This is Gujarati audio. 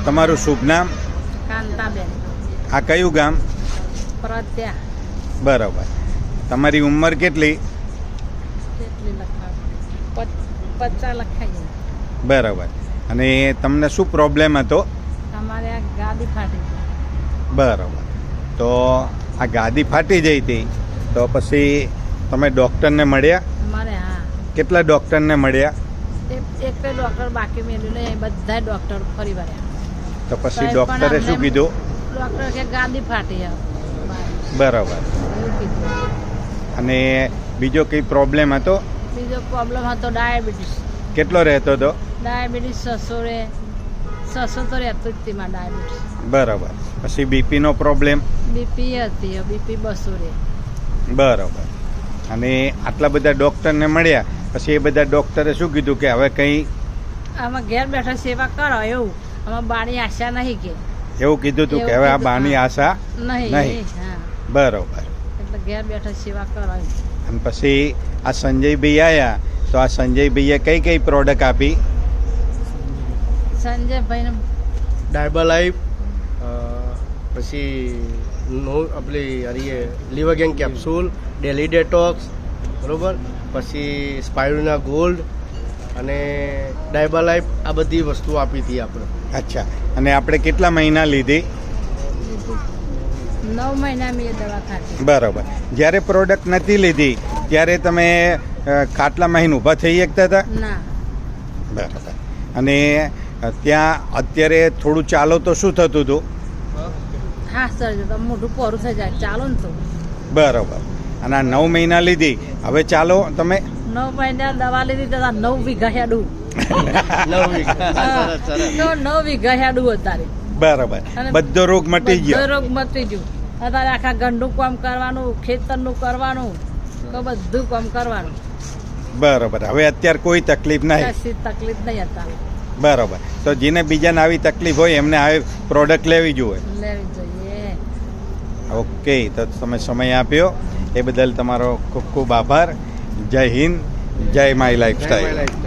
તમારું શુભ નામ? કાંતાબેન. આ કયું ગામ? પ્રત્યા. બરાબર. તમારી ઉંમર કેટલી? કેટલી લખાવ? 50 લખાઈ. બરાબર. અને તમને શું પ્રોબ્લેમ હતો? અમારે આ ગાડી ફાટી ગઈ. બરાબર. તો આ ગાદી ફાટી જઈ હતી તો પછી તમે ડૉક્ટરને મળ્યા? અમારે હા. કેટલા ડૉક્ટરને મળ્યા? એક ડૉક્ટર બાકી મેળ્યું નહીં, બધા ડૉક્ટર ફરી વળ્યા. તો પછી ડૉક્ટરે શું કીધું? ડૉક્ટર કે ગાડી ફાટી બરાબર. એવું કીધું. અને બીજો કંઈ પ્રોબ્લેમ હતો? બીજો પ્રોબ્લેમ હતો ડાયાબિટીસ. કેટલો રહેતો હતો? ડાયાબિટીસ 600 તો રહેતું જ તેમાં ડાયાબિટીસ. બરાબર. પછી બીપીનો પ્રોબ્લેમ? બીપી હતી, બીપી 200 રહે. બરાબર. અને આટલા બધા ડૉક્ટરને મળ્યા પછી એ બધા ડૉક્ટરે શું કીધું કે હવે કંઈ આમાં ઘેર બેઠા સેવા કરો એવું? આમાં બાની આશા નહીં કે એવું કીધું હતું કે હવે આ બાની આશા નહીં. હા, બરાબર. એટલે ઘેર બેઠા સેવા કરો. અને પછી આ સંજયભાઈ આવ્યા તો આ સંજયભાઈએ કઈ કઈ પ્રોડક્ટ આપી? સંજયભાઈને ડાયબાલાઈફ, પછી આપણી હરીએ લીવર ગેંગ કેપ્સ્યુલ, ડેલી ડેટોક્સ, બરાબર, પછી સ્પાયરુના ગોલ્ડ અને ડાયબાલાઈફ, આ બધી વસ્તુઓ આપી હતી આપણે. અચ્છા. અને આપણે કેટલા મહિના લીધી? 9 મહિના મેં દવા ખાધી. બરાબર. જ્યારે પ્રોડક્ટ નથી લીધી ત્યારે તમે ખાટલામાં આવીને ઊભા થઈ શકતા હતા? ના. બરાબર. અને ત્યાં અત્યારે થોડું ચાલો તો શું થતું હતું? હા સર, તો મોઢું પોરું થઈ જાય ચાલો ને તો. બરાબર. અને આ 9 મહિના લીધી, હવે ચાલો તમે? 9 મહિના દવા લીધી તો 9 વીઘા હેડું. 9 વીઘા. તો 9 વીઘા હેડું અત્યારે. બરાબર. બધો રોગ મટી બધો ગયો? રોગ મટી ગયો. અત્યારે આખા ગંડું કામ કરવાનું, ખેતરનું કરવાનું, તો બધું કામ કરવાનું. બરાબર. હવે અત્યારે કોઈ તકલીફ નહીં? કશી તકલીફ નહીં અત્યારે. બરાબર. તો જેને બીજાને આવી તકલીફ હોય એમને આવી પ્રોડક્ટ લેવી જોઈએ. લેવી જોઈએ. ઓકે. તો તમે સમય આપ્યો એ બદલ તમારો ખૂબ ખૂબ આભાર. જય હિન્દ, જય માય લાઈફસ્ટાઈલ.